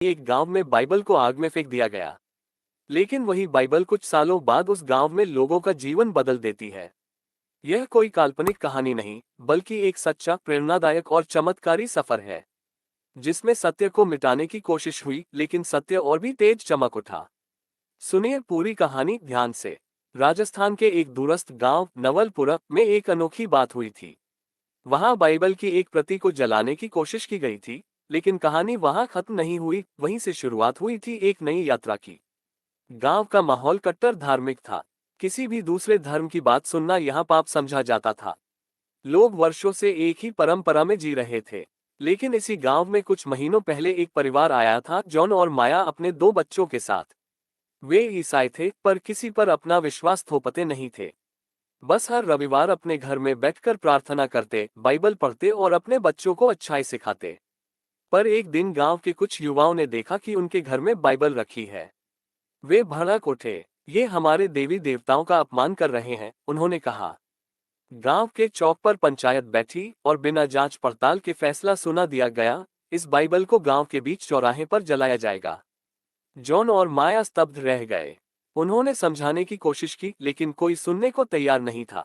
एक गांव में बाइबल को आग में फेंक दिया गया। लेकिन वही बाइबल कुछ सालों बाद उस गांव में लोगों का जीवन बदल देती है। यह कोई काल्पनिक कहानी नहीं, बल्कि एक सच्चा, प्रेरणादायक और चमत्कारी सफर है, जिसमें सत्य को मिटाने की कोशिश हुई, लेकिन सत्य और भी तेज चमक उठा। सुनिए पूरी कहानी ध्यान से। राजस्थान के एक दूरस्थ गांव नवलपुरा में एक अनोखी बात हुई थी। वहां बाइबल की एक प्रति को जलाने की कोशिश की गई थी, लेकिन कहानी वहां खत्म नहीं हुई। वहीं से शुरुआत हुई थी एक नई यात्रा की। गांव का माहौल कट्टर धार्मिक था। किसी भी दूसरे धर्म की बात सुनना यहाँ पाप समझा जाता था। लोग वर्षों से एक ही परंपरा में जी रहे थे। लेकिन इसी गांव में कुछ महीनों पहले एक परिवार आया था, जॉन और माया अपने 2 बच्चों के साथ। वे ईसाई थे, पर किसी पर अपना विश्वास थोपते नहीं थे। बस हर रविवार अपने घर में बैठकर प्रार्थना करते, बाइबल पढ़ते और अपने बच्चों को अच्छाई सिखाते। पर एक दिन गांव के कुछ युवाओं ने देखा कि उनके घर में बाइबल रखी है। वे भड़क उठे। ये हमारे देवी देवताओं का अपमान कर रहे हैं, उन्होंने कहा। गांव के चौक पर पंचायत बैठी और बिना जांच पड़ताल के फैसला सुना दिया गया। इस बाइबल को गांव के बीच चौराहे पर जलाया जाएगा। जॉन और माया स्तब्ध रह गए। उन्होंने समझाने की कोशिश की, लेकिन कोई सुनने को तैयार नहीं था।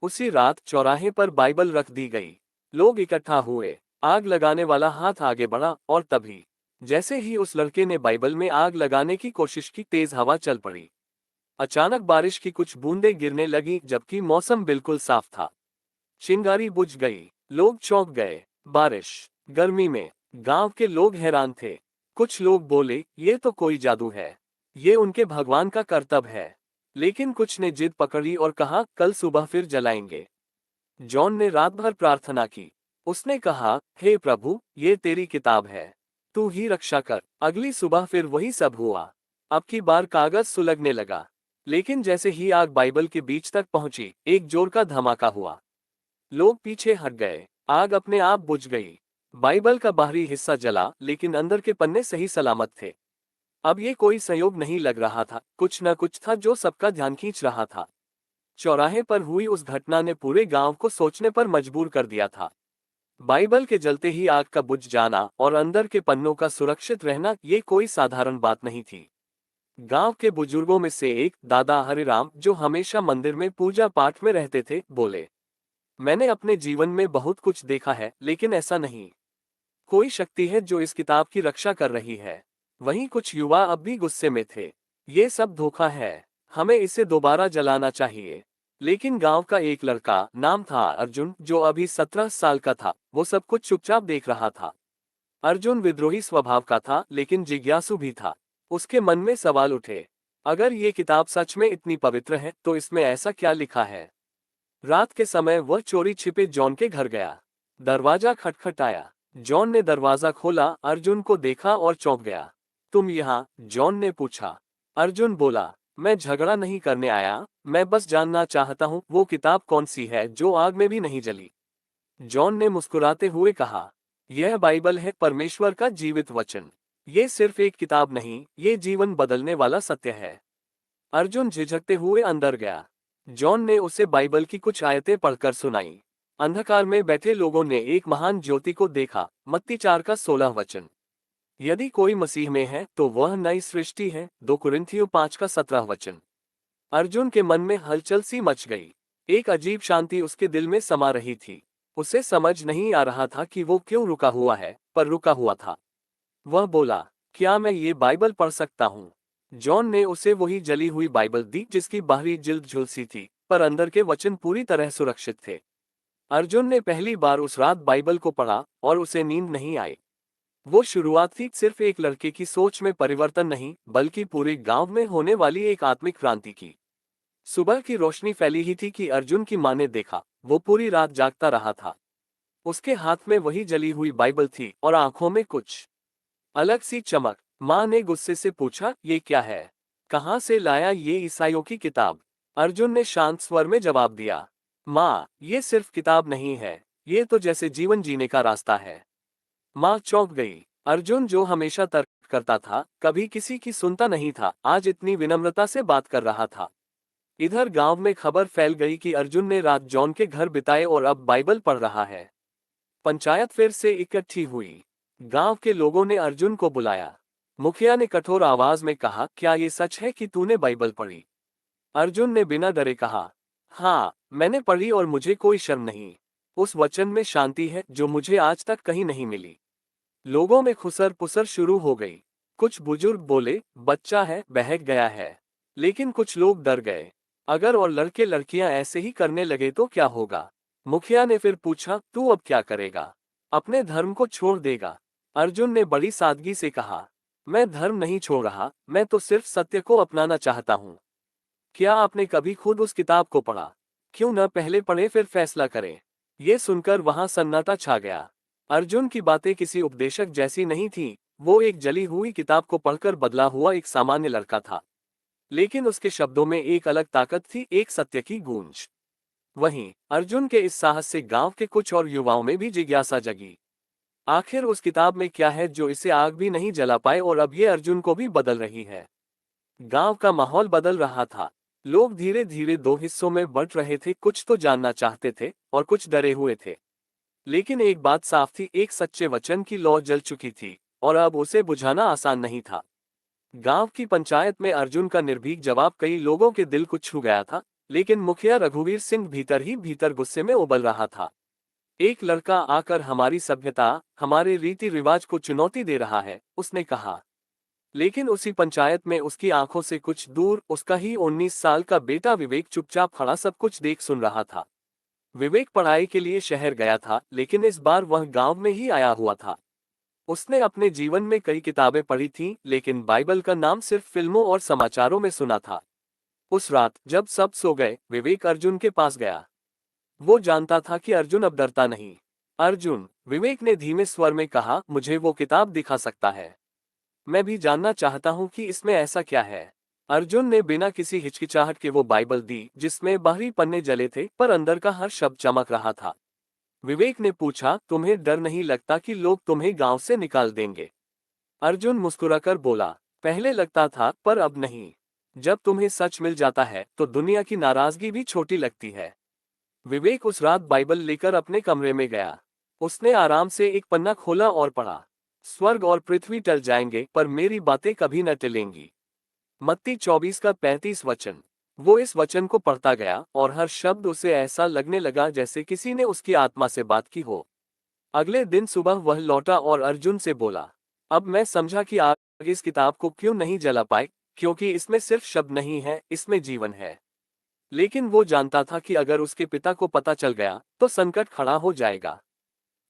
उसी रात चौराहे पर बाइबल रख दी गई। लोग इकट्ठा हुए। आग लगाने वाला हाथ आगे बढ़ा और तभी, जैसे ही उस लड़के ने बाइबल में आग लगाने की कोशिश की, तेज हवा चल पड़ी। अचानक बारिश की कुछ बूंदें गिरने लगी, जबकि मौसम बिल्कुल साफ था। चिंगारी बुझ गई। लोग चौंक गए। बारिश, गर्मी में गांव के लोग हैरान थे। कुछ लोग बोले, ये तो कोई जादू है, ये उनके भगवान का कर्तव्य है। लेकिन कुछ ने जिद पकड़ी और कहा, कल सुबह फिर जलाएंगे। जॉन ने रात भर प्रार्थना की। उसने कहा, हे प्रभु, ये तेरी किताब है, तू ही रक्षा कर। अगली सुबह फिर वही सब हुआ। अब की बार कागज सुलगने लगा। लेकिन जैसे ही आग बाइबल के बीच तक पहुंची, एक जोर का धमाका हुआ। लोग पीछे हट गए। आग अपने आप बुझ गई। बाइबल का बाहरी हिस्सा जला, लेकिन अंदर के पन्ने सही सलामत थे। अब ये कोई संयोग नहीं लग रहा था, कुछ न कुछ था जो सबका ध्यान खींच रहा था। चौराहे पर हुई उस घटना ने पूरे गांव को सोचने पर मजबूर कर दिया था। बाइबल के जलते ही आग का बुझ जाना और अंदर के पन्नों का सुरक्षित रहना, ये कोई साधारण बात नहीं थी। गांव के बुजुर्गों में से एक, दादा हरिराम, जो हमेशा मंदिर में पूजा पाठ में रहते थे, बोले, मैंने अपने जीवन में बहुत कुछ देखा है, लेकिन ऐसा नहीं। कोई शक्ति है जो इस किताब की रक्षा कर रही है। वहीं कुछ युवा अब भी गुस्से में थे। ये सब धोखा है, हमें इसे दोबारा जलाना चाहिए। लेकिन गांव का एक लड़का, नाम था अर्जुन, जो अभी 17 साल का था, वो सब कुछ चुपचाप देख रहा था। अर्जुन विद्रोही स्वभाव का था, लेकिन जिज्ञासु भी था। उसके मन में सवाल उठे, अगर ये किताब सच में इतनी पवित्र है, तो इसमें ऐसा क्या लिखा है। रात के समय वह चोरी छिपे जॉन के घर गया। दरवाजा खटखटाया। जॉन ने दरवाजा खोला, अर्जुन को देखा और चौंक गया। तुम यहाँ? जॉन ने पूछा। अर्जुन बोला, मैं झगड़ा नहीं करने आया, मैं बस जानना चाहता हूँ वो किताब कौन सी है जो आग में भी नहीं जली। जॉन ने मुस्कुराते हुए कहा, यह बाइबल है, परमेश्वर का जीवित वचन। ये सिर्फ एक किताब नहीं, ये जीवन बदलने वाला सत्य है। अर्जुन झिझकते हुए अंदर गया। जॉन ने उसे बाइबल की कुछ आयतें पढ़कर सुनाई। अंधकार में बैठे लोगों ने एक महान ज्योति को देखा। मत्ती 4 का 16 वचन। यदि कोई मसीह में है तो वह नई सृष्टि है। 2 कुरिन्थियों 5 का 17 वचन। अर्जुन के मन में हलचल सी मच गई। एक अजीब शांति उसके दिल में समा रही थी। उसे समझ नहीं आ रहा था कि वो क्यों रुका हुआ है, पर रुका हुआ था। वह बोला, क्या मैं ये बाइबल पढ़ सकता हूँ? जॉन ने उसे वही जली हुई बाइबल दी, जिसकी बाहरी जिल्द झुलसी थी, पर अंदर के वचन पूरी तरह सुरक्षित थे। अर्जुन ने पहली बार उस रात बाइबल को पढ़ा और उसे नींद नहीं आई। वो शुरुआत थी सिर्फ एक लड़के की सोच में परिवर्तन नहीं, बल्कि पूरे गांव में होने वाली एक आत्मिक क्रांति की। सुबह की रोशनी फैली ही थी कि अर्जुन की मां ने देखा। वो पूरी रात जागता रहा था। उसके हाथ में वही जली हुई बाइबल थी और आंखों में कुछ अलग सी चमक। मां ने गुस्से से पूछा, ये क्या है? कहां से लाया ये ईसाइयों की किताब? अर्जुन ने शांत स्वर में जवाब दिया, मां, ये सिर्फ किताब नहीं है, ये तो जैसे जीवन जीने का रास्ता है। मां चौंक गई। अर्जुन, जो हमेशा तर्क करता था, कभी किसी की सुनता नहीं था, आज इतनी विनम्रता से बात कर रहा था। इधर गांव में खबर फैल गई कि अर्जुन ने रात जॉन के घर बिताए और अब बाइबल पढ़ रहा है। पंचायत फिर से इकट्ठी हुई। गांव के लोगों ने अर्जुन को बुलाया। मुखिया ने कठोर आवाज में कहा, क्या ये सच है कि तूने बाइबल पढ़ी? अर्जुन ने बिना डरे कहा, हाँ, मैंने पढ़ी और मुझे कोई शर्म नहीं। उस वचन में शांति है जो मुझे आज तक कहीं नहीं मिली। लोगों में खुसर पुसर शुरू हो गई। कुछ बुजुर्ग बोले, बच्चा है, बहक गया है। लेकिन कुछ लोग डर गए। अगर और लड़के लड़कियां ऐसे ही करने लगे तो क्या होगा? मुखिया ने फिर पूछा, तू अब क्या करेगा? अपने धर्म को छोड़ देगा? अर्जुन ने बड़ी सादगी से कहा, मैं धर्म नहीं छोड़ रहा, मैं तो सिर्फ सत्य को अपनाना चाहता हूँ। क्या आपने कभी खुद उस किताब को पढ़ा? क्यों न पहले पढ़े फिर फैसला करें। ये सुनकर वहां सन्नाटा छा गया। अर्जुन की बातें किसी उपदेशक जैसी नहीं थी। वो एक जली हुई किताब को पढ़कर बदला हुआ एक सामान्य लड़का था। लेकिन उसके शब्दों में एक अलग ताकत थी, एक सत्य की गूंज। वहीं अर्जुन के इस साहस से गांव के कुछ और युवाओं में भी जिज्ञासा जगी। आखिर उस किताब में क्या है जो इसे आग भी नहीं जला पाए और अब ये अर्जुन को भी बदल रही है? गांव का माहौल बदल रहा था। लोग धीरे धीरे दो हिस्सों में बंट रहे थे, कुछ तो जानना चाहते थे और कुछ डरे हुए थे। लेकिन एक बात साफ थी, एक सच्चे वचन की लौ जल चुकी थी और अब उसे बुझाना आसान नहीं था। गांव की पंचायत में अर्जुन का निर्भीक जवाब कई लोगों के दिल को छू गया था। लेकिन मुखिया रघुवीर सिंह भीतर ही भीतर गुस्से में उबल रहा था। एक लड़का आकर हमारी सभ्यता, हमारे रीति रिवाज को चुनौती दे रहा है, उसने कहा। लेकिन उसी पंचायत में उसकी आंखों से कुछ दूर उसका ही 19 साल का बेटा विवेक चुपचाप खड़ा सब कुछ देख सुन रहा था। विवेक पढ़ाई के लिए शहर गया था, लेकिन इस बार वह गांव में ही आया हुआ था। उसने अपने जीवन में कई किताबें पढ़ी थीं, लेकिन बाइबल का नाम सिर्फ फिल्मों और समाचारों में सुना था। उस रात जब सब सो गए, विवेक अर्जुन के पास गया। वो जानता था कि अर्जुन अब डरता नहीं। अर्जुन, विवेक ने धीमे स्वर में कहा, मुझे वो किताब दिखा सकता है? मैं भी जानना चाहता हूं कि इसमें ऐसा क्या है। अर्जुन ने बिना किसी हिचकिचाहट के वो बाइबल दी, जिसमें बाहरी पन्ने जले थे पर अंदर का हर शब्द चमक रहा था। विवेक ने पूछा, तुम्हें डर नहीं लगता कि लोग तुम्हें गांव से निकाल देंगे? अर्जुन मुस्कुराकर बोला, पहले लगता था पर अब नहीं। जब तुम्हें सच मिल जाता है तो दुनिया की नाराजगी भी छोटी लगती है। विवेक उस रात बाइबल लेकर अपने कमरे में गया। उसने आराम से एक पन्ना खोला और पढ़ा। स्वर्ग और पृथ्वी टल जाएंगे पर मेरी बातें कभी न टलेंगी। मत्ती 24 का 35 वचन। वो इस वचन को पढ़ता गया और हर शब्द उसे ऐसा लगने लगा जैसे किसी ने उसकी आत्मा से बात की हो। अगले दिन सुबह वह लौटा और अर्जुन से बोला, अब मैं समझा कि आप इस किताब को क्यों नहीं जला पाए, क्योंकि इसमें सिर्फ शब्द नहीं है, इसमें जीवन है। लेकिन वो जानता था कि अगर उसके पिता को पता चल गया तो संकट खड़ा हो जाएगा।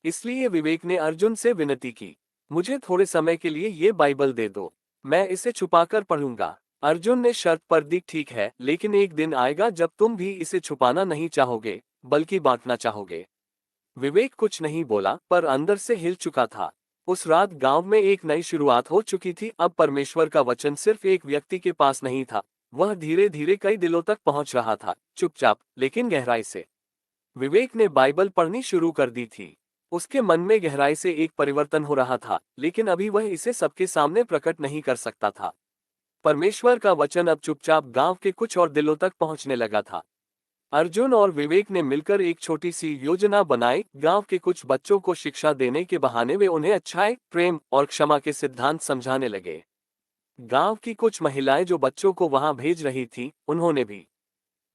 इसलिए विवेक ने अर्जुन से विनती की, मुझे थोड़े समय के लिए ये बाइबल दे दो, मैं इसे छुपाकर पढ़ूंगा। अर्जुन ने शर्त पर दी, ठीक है, लेकिन एक दिन आएगा जब तुम भी इसे छुपाना नहीं चाहोगे, बल्कि बांटना चाहोगे। विवेक कुछ नहीं बोला पर अंदर से हिल चुका था। उस रात गांव में एक नई शुरुआत हो चुकी थी। अब परमेश्वर का वचन सिर्फ एक व्यक्ति के पास नहीं था, वह धीरे धीरे कई दिलों तक पहुंच रहा था, चुपचाप लेकिन गहराई से। विवेक ने बाइबल पढ़नी शुरू कर दी थी। उसके मन में गहराई से एक परिवर्तन हो रहा था, लेकिन अभी वह इसे सबके सामने प्रकट नहीं कर सकता था। परमेश्वर का वचन अब चुपचाप गांव के कुछ और दिलों तक पहुंचने लगा था। अर्जुन और विवेक ने मिलकर एक छोटी सी योजना बनाई। गांव के कुछ बच्चों को शिक्षा देने के बहाने वे उन्हें अच्छाई, प्रेम और क्षमा के सिद्धांत समझाने लगे। गांव की कुछ महिलाएं जो बच्चों को वहां भेज रही थीं, उन्होंने भी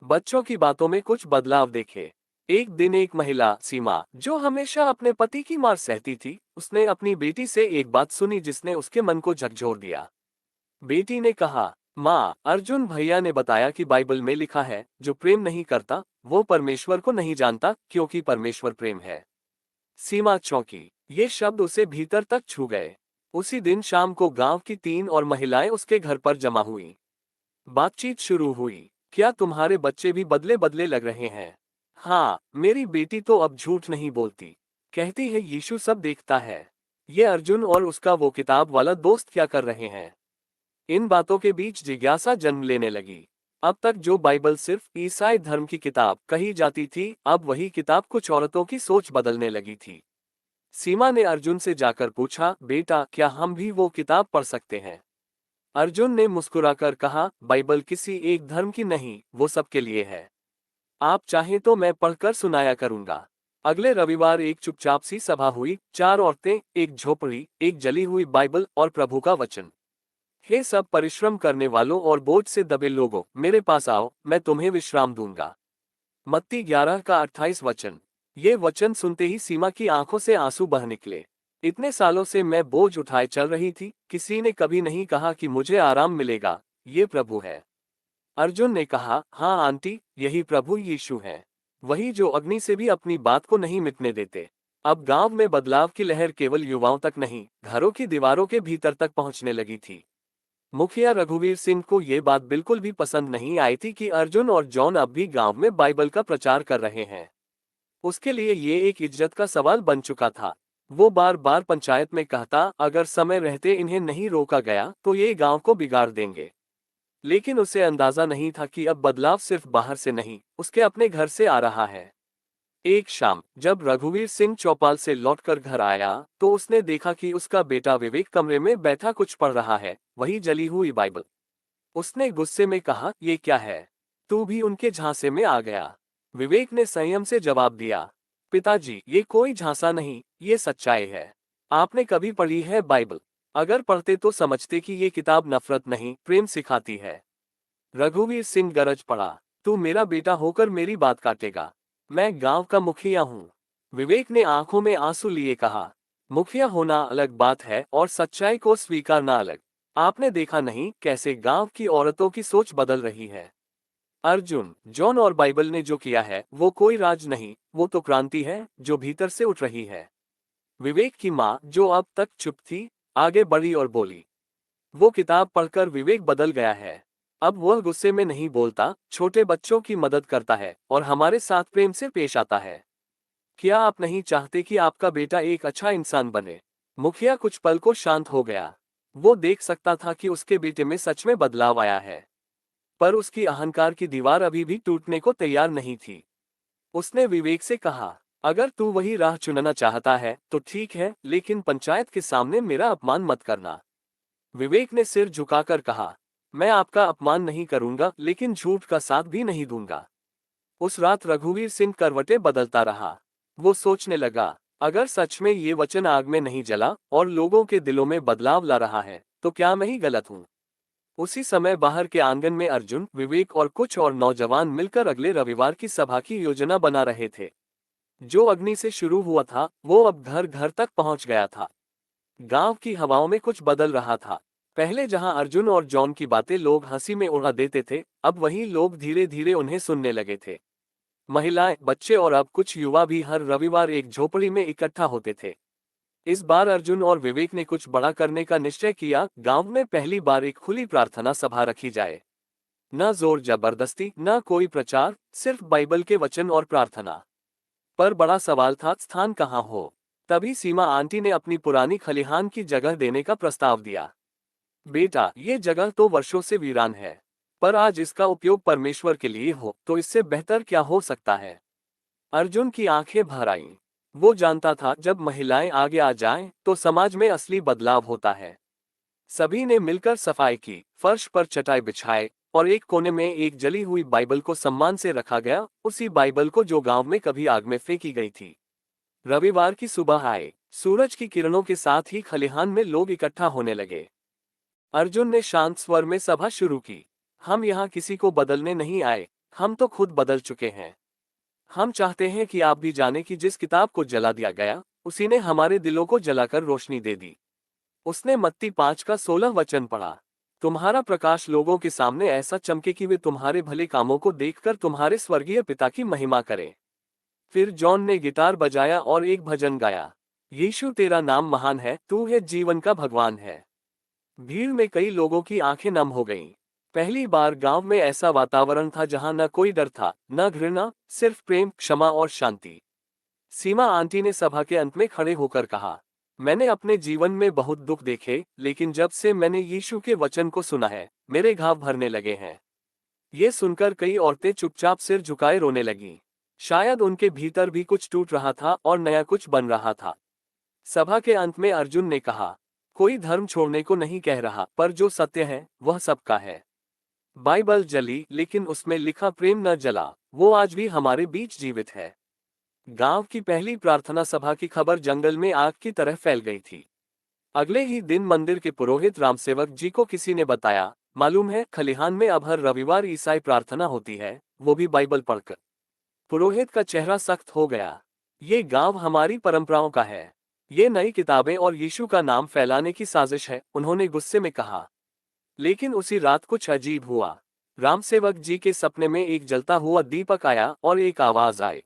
बच्चों की बातों में कुछ बदलाव देखे। एक दिन एक महिला, सीमा, जो हमेशा अपने पति की मार सहती थी, उसने अपनी बेटी से एक बात सुनी जिसने उसके मन को झकझोर दिया। बेटी ने कहा, माँ, अर्जुन भैया ने बताया कि बाइबल में लिखा है, जो प्रेम नहीं करता वो परमेश्वर को नहीं जानता, क्योंकि परमेश्वर प्रेम है। सीमा चौंकी। ये शब्द उसे भीतर तक छू गए। उसी दिन शाम को गांव की 3 और महिलाएं उसके घर पर जमा हुई। बातचीत शुरू हुई। क्या तुम्हारे बच्चे भी बदले बदले लग रहे हैं? हाँ, मेरी बेटी तो अब झूठ नहीं बोलती। कहती है यीशु सब देखता है। ये अर्जुन और उसका वो किताब वाला दोस्त क्या कर रहे हैं? इन बातों के बीच जिज्ञासा जन्म लेने लगी। अब तक जो बाइबल सिर्फ ईसाई धर्म की किताब कही जाती थी, अब वही किताब कुछ औरतों की सोच बदलने लगी थी। सीमा ने अर्जुन से जाकर पूछा, बेटा, क्या हम भी वो किताब पढ़ सकते हैं? अर्जुन ने मुस्कुराकर कहा, बाइबल किसी एक धर्म की नहीं, वो सबके लिए है। आप चाहें तो मैं पढ़कर सुनाया करूंगा। अगले रविवार एक चुपचाप सी सभा हुई, 4 औरतें, एक झोपड़ी, एक जली हुई बाइबल और प्रभु का वचन। हे सब परिश्रम करने वालों और बोझ से दबे लोगों, मेरे पास आओ, मैं तुम्हें विश्राम दूंगा। मत्ती 11 का 28 वचन। ये वचन सुनते ही सीमा की आंखों से आंसू बह निकले। इतने सालों से मैं बोझ उठाए चल रही थी, किसी ने कभी नहीं कहा कि मुझे आराम मिलेगा, ये प्रभु है। अर्जुन ने कहा, हाँ आंटी, यही प्रभु यीशु हैं। वही जो अग्नि से भी अपनी बात को नहीं मिटने देते। अब गांव में बदलाव की लहर केवल युवाओं तक नहीं, घरों की दीवारों के भीतर तक पहुंचने लगी थी। मुखिया रघुवीर सिंह को ये बात बिल्कुल भी पसंद नहीं आई थी कि अर्जुन और जॉन अब भी गांव में बाइबल का प्रचार कर रहे हैं। उसके लिए ये एक इज्जत का सवाल बन चुका था। वो बार बार पंचायत में कहता, अगर समय रहते इन्हें नहीं रोका गया तो ये गांव को बिगाड़ देंगे। लेकिन उसे अंदाजा नहीं था कि अब बदलाव सिर्फ बाहर से नहीं, उसके अपने घर से आ रहा है। एक शाम जब रघुवीर सिंह चौपाल से लौटकर घर आया तो उसने देखा कि उसका बेटा विवेक कमरे में बैठा कुछ पढ़ रहा है, वही जली हुई बाइबल। उसने गुस्से में कहा, ये क्या है? तू भी उनके झांसे में आ गया। विवेक ने संयम से जवाब दिया, पिताजी, ये कोई झांसा नहीं, ये सच्चाई है। आपने कभी पढ़ी है बाइबल? अगर पढ़ते तो समझते कि ये किताब नफरत नहीं, प्रेम सिखाती है। रघुवीर सिंह गरज पड़ा, तू मेरा बेटा होकर मेरी बात काटेगा? मैं गांव का मुखिया हूँ। विवेक ने आंखों में आंसू लिए कहा, मुखिया होना अलग बात है और सच्चाई को स्वीकारना अलग। आपने देखा नहीं कैसे गांव की औरतों की सोच बदल रही है? अर्जुन, जॉन और बाइबल ने जो किया है वो कोई राज नहीं, वो तो क्रांति है जो भीतर से उठ रही है। विवेक की माँ, जो अब तक चुप थी, आगे बढ़ी और बोली, वो किताब पढ़कर विवेक बदल गया है। अब वह गुस्से में नहीं बोलता, छोटे बच्चों की मदद करता है और हमारे साथ प्रेम से पेश आता है। क्या आप नहीं चाहते कि आपका बेटा एक अच्छा इंसान बने? मुखिया कुछ पल को शांत हो गया। वो देख सकता था कि उसके बेटे में सच में बदलाव आया है, पर उसकी अहंकार की दीवार अभी भी टूटने को तैयार नहीं थी। उसने विवेक से कहा, अगर तू वही राह चुनना चाहता है तो ठीक है, लेकिन पंचायत के सामने मेरा अपमान मत करना। विवेक ने सिर झुकाकर कहा, मैं आपका अपमान नहीं करूंगा, लेकिन झूठ का साथ भी नहीं दूंगा। उस रात रघुवीर सिंह करवटें बदलता रहा। वो सोचने लगा, अगर सच में ये वचन आग में नहीं जला और लोगों के दिलों में बदलाव ला रहा है, तो क्या मैं ही गलत हूँ? उसी समय बाहर के आंगन में अर्जुन, विवेक और कुछ और नौजवान मिलकर अगले रविवार की सभा की योजना बना रहे थे। जो अग्नि से शुरू हुआ था वो अब घर घर तक पहुंच गया था। गांव की हवाओं में कुछ बदल रहा था। पहले जहां अर्जुन और जॉन की बातें लोग हंसी में उड़ा देते थे, अब वही लोग धीरे धीरे उन्हें सुनने लगे थे। महिलाएं, बच्चे और अब कुछ युवा भी हर रविवार एक झोपड़ी में इकट्ठा होते थे। इस बार अर्जुन और विवेक ने कुछ बड़ा करने का निश्चय किया। गांव में पहली बार एक खुली प्रार्थना सभा रखी जाए। न जोर जबरदस्ती, न कोई प्रचार, सिर्फ बाइबल के वचन और प्रार्थना। पर बड़ा सवाल था, स्थान कहाँ हो? तभी सीमा आंटी ने अपनी पुरानी खलिहान की जगह देने का प्रस्ताव दिया। बेटा, ये जगह तो वर्षों से वीरान है, पर आज इसका उपयोग परमेश्वर के लिए हो तो इससे बेहतर क्या हो सकता है? अर्जुन की आंखें भर आईं। वो जानता था जब महिलाएं आगे आ जाएं तो समाज में असली बदलाव होता है। सभी ने मिलकर सफाई की, फर्श पर चटाई बिछाए और एक कोने में एक जली हुई बाइबल को सम्मान से रखा गया, उसी बाइबल को जो गांव में कभी आग में फेंकी गई थी। रविवार की सुबह आए, सूरज की किरणों के साथ ही खलिहान में लोग इकट्ठा होने लगे। अर्जुन ने शांत स्वर में सभा शुरू की, हम यहाँ किसी को बदलने नहीं आए, हम तो खुद बदल चुके हैं। हम चाहते हैं कि आप भी जाने कि जिस किताब को जला दिया गया, उसी ने हमारे दिलों को जलाकर रोशनी दे दी। उसने मत्ती 5 का 16 वचन पढ़ा, तुम्हारा प्रकाश लोगों के सामने ऐसा चमके कि वे तुम्हारे भले कामों को देखकर तुम्हारे स्वर्गीय पिता की महिमा करें। फिर जॉन ने गिटार बजाया और एक भजन गाया, यीशु तेरा नाम महान है, तू है जीवन का भगवान है। भीड़ में कई लोगों की आंखें नम हो गईं। पहली बार गांव में ऐसा वातावरण था जहां न कोई डर था, न घृणा, सिर्फ प्रेम, क्षमा और शांति। सीमा आंटी ने सभा के अंत में खड़े होकर कहा, मैंने अपने जीवन में बहुत दुख देखे, लेकिन जब से मैंने यीशु के वचन को सुना है, मेरे घाव भरने लगे हैं। ये सुनकर कई औरतें चुपचाप सिर झुकाए रोने लगीं। शायद उनके भीतर भी कुछ टूट रहा था और नया कुछ बन रहा था। सभा के अंत में अर्जुन ने कहा, कोई धर्म छोड़ने को नहीं कह रहा, पर जो सत्य है वह सबका है। बाइबल जली, लेकिन उसमें लिखा प्रेम न जला, वो आज भी हमारे बीच जीवित है। गांव की पहली प्रार्थना सभा की खबर जंगल में आग की तरह फैल गई थी। अगले ही दिन मंदिर के पुरोहित रामसेवक जी को किसी ने बताया, मालूम है खलिहान में अब हर रविवार ईसाई प्रार्थना होती है, वो भी बाइबल पढ़कर। पुरोहित का चेहरा सख्त हो गया। ये गांव हमारी परंपराओं का है। ये नई किताबें और यीशु का नाम फैलाने की साजिश है, उन्होंने गुस्से में कहा। लेकिन उसी रात कुछ अजीब हुआ। रामसेवक जी के सपने में एक जलता हुआ दीपक आया और एक आवाज आई,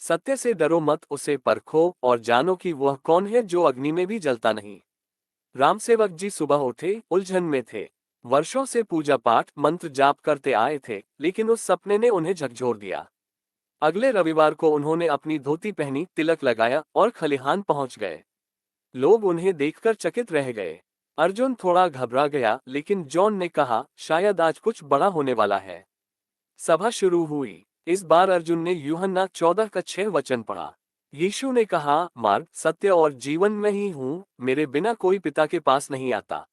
सत्य से डरो मत, उसे परखो और जानो कि वह कौन है जो अग्नि में भी जलता नहीं। रामसेवक जी सुबह उठे, उलझन में थे। वर्षों से पूजा पाठ मंत्र जाप करते आए थे, लेकिन उस सपने ने उन्हें झकझोर दिया। अगले रविवार को उन्होंने अपनी धोती पहनी, तिलक लगाया और खलिहान पहुंच गए। लोग उन्हें देखकर चकित रह गए। अर्जुन थोड़ा घबरा गया, लेकिन जॉन ने कहा, शायद आज कुछ बड़ा होने वाला है। सभा शुरू हुई। इस बार अर्जुन ने यूहन्ना 14 का 6 वचन पढ़ा। यीशु ने कहा, मार्ग, सत्य और जीवन में ही हूँ, मेरे बिना कोई पिता के पास नहीं आता।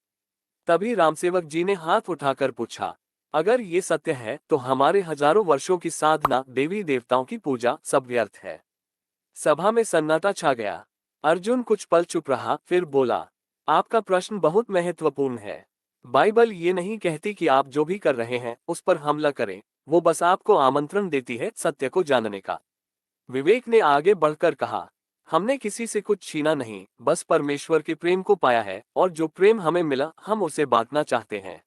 तभी रामसेवक जी ने हाथ उठाकर पूछा, अगर ये सत्य है तो हमारे हजारों वर्षों की साधना, देवी देवताओं की पूजा, सब व्यर्थ है। सभा में सन्नाटा छा गया। अर्जुन कुछ पल चुप रहा, फिर बोला, आपका प्रश्न बहुत महत्वपूर्ण है। बाइबल ये नहीं कहती कि आप जो भी कर रहे हैं उस पर हमला करें, वो बस आपको आमंत्रण देती है सत्य को जानने का। विवेक ने आगे बढ़कर कहा, हमने किसी से कुछ छीना नहीं, बस परमेश्वर के प्रेम को पाया है, और जो प्रेम हमें मिला हम उसे बांटना चाहते हैं।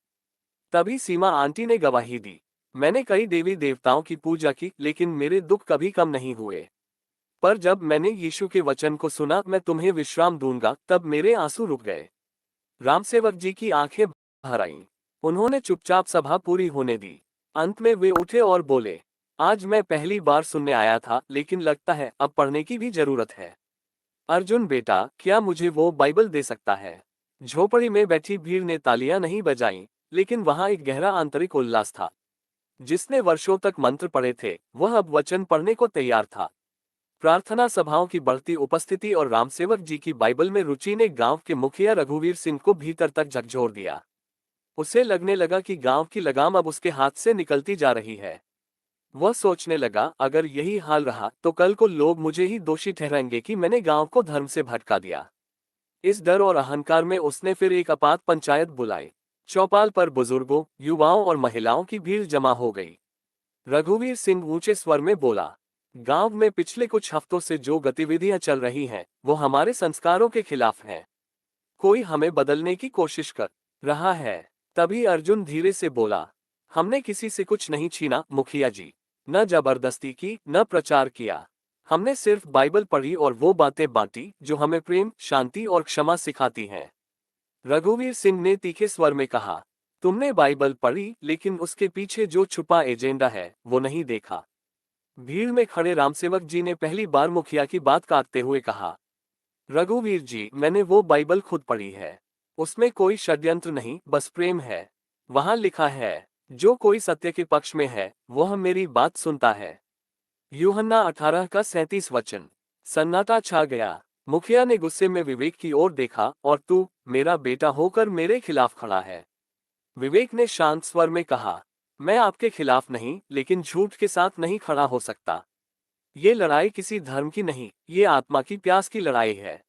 तभी सीमा आंटी ने गवाही दी, मैंने कई देवी देवताओं की पूजा की, लेकिन मेरे दुख कभी कम नहीं हुए। पर जब मैंने यीशु के वचन को सुना, मैं तुम्हें विश्राम दूंगा, तब मेरे आंसू रुक गए। रामसेवक जी की आंखें भर आईं। उन्होंने चुपचाप सभा पूरी होने दी। अंत में वे उठे और बोले, आज मैं पहली बार सुनने आया था, लेकिन लगता है अब पढ़ने की भी जरूरत है। अर्जुन बेटा, क्या मुझे वो बाइबल दे सकता है? झोपड़ी में बैठी भीड़ ने तालियां नहीं बजाईं, लेकिन वहां एक गहरा आंतरिक उल्लास था। जिसने वर्षों तक मंत्र पढ़े थे, वह अब वचन पढ़ने को तैयार था। प्रार्थना सभाओं की बढ़ती उपस्थिति और रामसेवक जी की बाइबल में रुचि ने गांव के मुखिया रघुवीर सिंह को भीतर तक झकझोर दिया। उसे लगने लगा कि गांव की लगाम अब उसके हाथ से निकलती जा रही है। वह सोचने लगा, अगर यही हाल रहा तो कल को लोग मुझे ही दोषी ठहराएंगे कि मैंने गांव को धर्म से भटका दिया। इस डर और अहंकार में उसने फिर एक आपात पंचायत बुलाई। चौपाल पर बुजुर्गों, युवाओं और महिलाओं की भीड़ जमा हो गई। रघुवीर सिंह ऊंचे स्वर में बोला, गांव में पिछले कुछ हफ्तों से जो गतिविधियां चल रही हैं, वो हमारे संस्कारों के खिलाफ हैं। कोई हमें बदलने की कोशिश कर रहा है। तभी अर्जुन धीरे से बोला, हमने किसी से कुछ नहीं छीना मुखिया जी। न जबरदस्ती की, न प्रचार किया। हमने सिर्फ बाइबल पढ़ी और वो बातें बांटी जो हमें प्रेम, शांति और क्षमा सिखाती हैं। रघुवीर सिंह ने तीखे स्वर में कहा, तुमने बाइबल पढ़ी, लेकिन उसके पीछे जो छुपा एजेंडा है वो नहीं देखा। भीड़ में खड़े रामसेवक जी ने पहली बार मुखिया की बात काटते हुए कहा, रघुवीर जी, मैंने वो बाइबल खुद पढ़ी है। उसमें कोई षड्यंत्र नहीं, बस प्रेम है। वहां लिखा है, जो कोई सत्य के पक्ष में है वह मेरी बात सुनता है। यूहन्ना 18 का 37 वचन। सन्नाटा छा गया। मुखिया ने गुस्से में विवेक की ओर देखा, और तू मेरा बेटा होकर मेरे खिलाफ खड़ा है। विवेक ने शांत स्वर में कहा, मैं आपके खिलाफ नहीं, लेकिन झूठ के साथ नहीं खड़ा हो सकता। ये लड़ाई किसी धर्म की नहीं, ये आत्मा की प्यास की लड़ाई है।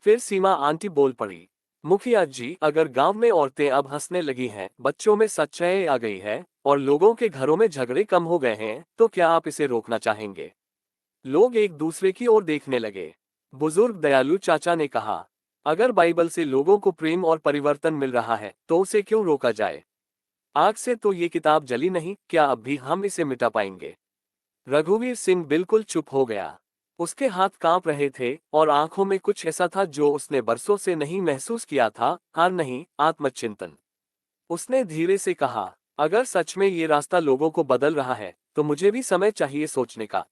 फिर सीमा आंटी बोल पड़ी, मुखिया जी, अगर गांव में औरतें अब हंसने लगी हैं, बच्चों में सच्चाई आ गई है और लोगों के घरों में झगड़े कम हो गए हैं, तो क्या आप इसे रोकना चाहेंगे? लोग एक दूसरे की ओर देखने लगे। बुजुर्ग दयालु चाचा ने कहा, अगर बाइबल से लोगों को प्रेम और परिवर्तन मिल रहा है तो उसे क्यों रोका जाए? आग से तो ये किताब जली नहीं, क्या अब भी हम इसे मिटा पाएंगे? रघुवीर सिंह बिल्कुल चुप हो गया। उसके हाथ कांप रहे थे और आंखों में कुछ ऐसा था जो उसने बरसों से नहीं महसूस किया था, हार नहीं, आत्मचिंतन। उसने धीरे से कहा, अगर सच में ये रास्ता लोगों को बदल रहा है तो मुझे भी समय चाहिए सोचने का।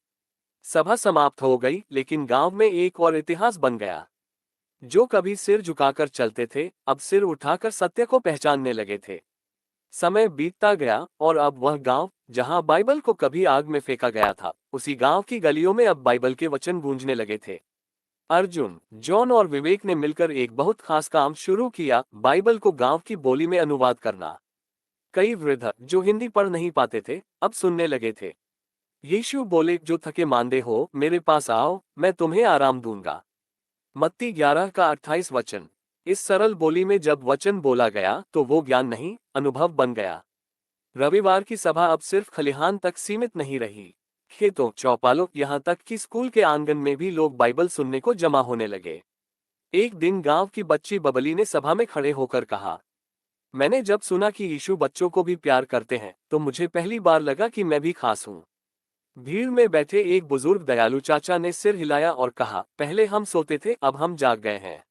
सभा समाप्त हो गई, लेकिन गांव में एक और इतिहास बन गया। जो कभी सिर झुकाकर चलते थे, अब सिर उठाकर सत्य को पहचानने लगे थे। समय बीतता गया और अब वह गांव, जहां बाइबल को कभी आग में फेंका गया था, उसी गांव की गलियों में अब बाइबल के वचन गूंजने लगे थे। अर्जुन, जॉन और विवेक ने मिलकर एक बहुत खास काम शुरू किया, बाइबल को गांव की बोली में अनुवाद करना। कई वृद्ध जो हिंदी पढ़ नहीं पाते थे, अब सुनने लगे थे। यीशु बोले, जो थके मांदे हो मेरे पास आओ, मैं तुम्हें आराम दूंगा। मत्ती 11 का 28 वचन। इस सरल बोली में जब वचन बोला गया तो वो ज्ञान नहीं, अनुभव बन गया। रविवार की सभा अब सिर्फ खलिहान तक सीमित नहीं रही। खेतों, चौपालों, यहाँ तक कि स्कूल के आंगन में भी लोग बाइबल सुनने को जमा होने लगे। एक दिन गांव की बच्ची बबली ने सभा में खड़े होकर कहा, मैंने जब सुना कि यीशु बच्चों को भी प्यार करते हैं तो मुझे पहली बार लगा कि मैं भी खास हूँ। भीड़ में बैठे एक बुजुर्ग दयालु चाचा ने सिर हिलाया और कहा, पहले हम सोते थे, अब हम जाग गए हैं।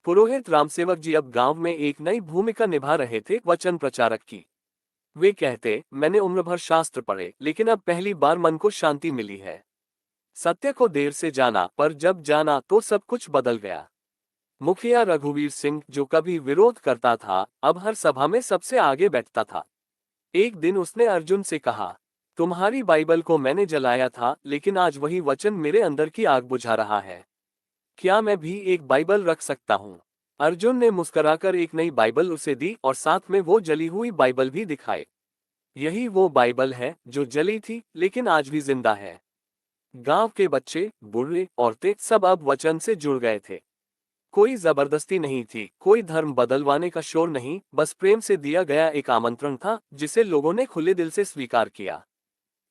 पुरोहित रामसेवक जी अब गांव में एक नई भूमिका निभा रहे थे, वचन प्रचारक की। वे कहते, मैंने उम्र भर शास्त्र पढ़े लेकिन अब पहली बार मन को शांति मिली है। सत्य को देर से जाना, पर जब जाना तो सब कुछ बदल गया। मुखिया रघुवीर सिंह, जो कभी विरोध करता था, अब हर सभा में सबसे आगे बैठता था। एक दिन उसने अर्जुन से कहा, तुम्हारी बाइबल को मैंने जलाया था लेकिन आज वही वचन मेरे अंदर की आग बुझा रहा है। क्या मैं भी एक बाइबल रख सकता हूँ? अर्जुन ने मुस्कुराकर एक नई बाइबल उसे दी और साथ में वो जली हुई बाइबल भी दिखाए। यही वो बाइबल है जो जली थी लेकिन आज भी जिंदा है। गांव के बच्चे, बूढ़े, औरतें सब अब वचन से जुड़ गए थे। कोई जबरदस्ती नहीं थी, कोई धर्म बदलवाने का शोर नहीं, बस प्रेम से दिया गया एक आमंत्रण था जिसे लोगों ने खुले दिल से स्वीकार किया।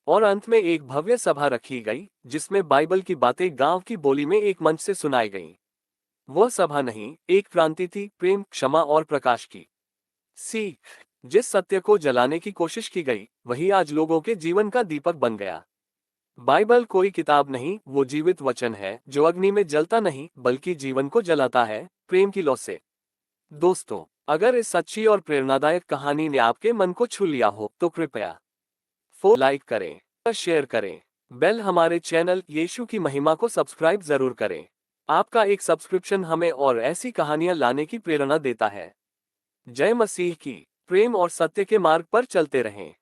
और अंत में एक भव्य सभा रखी गई जिसमें बाइबल की बातें गांव की बोली में एक मंच से सुनाई गईं। वह सभा नहीं, एक क्रांति थी, प्रेम, क्षमा और प्रकाश की सीख। जिस सत्य को जलाने की कोशिश की गई वही आज लोगों के जीवन का दीपक बन गया। बाइबल कोई किताब नहीं, वो जीवित वचन है जो अग्नि में जलता नहीं बल्कि जीवन को जलाता है, प्रेम की लौ से। दोस्तों, अगर इस सच्ची और प्रेरणादायक कहानी ने आपके मन को छू लिया हो तो कृपया लाइक करें, शेयर करें, बेल हमारे चैनल यीशु की महिमा को सब्सक्राइब जरूर करें। आपका एक सब्सक्रिप्शन हमें और ऐसी कहानियां लाने की प्रेरणा देता है। जय मसीह की। प्रेम और सत्य के मार्ग पर चलते रहें।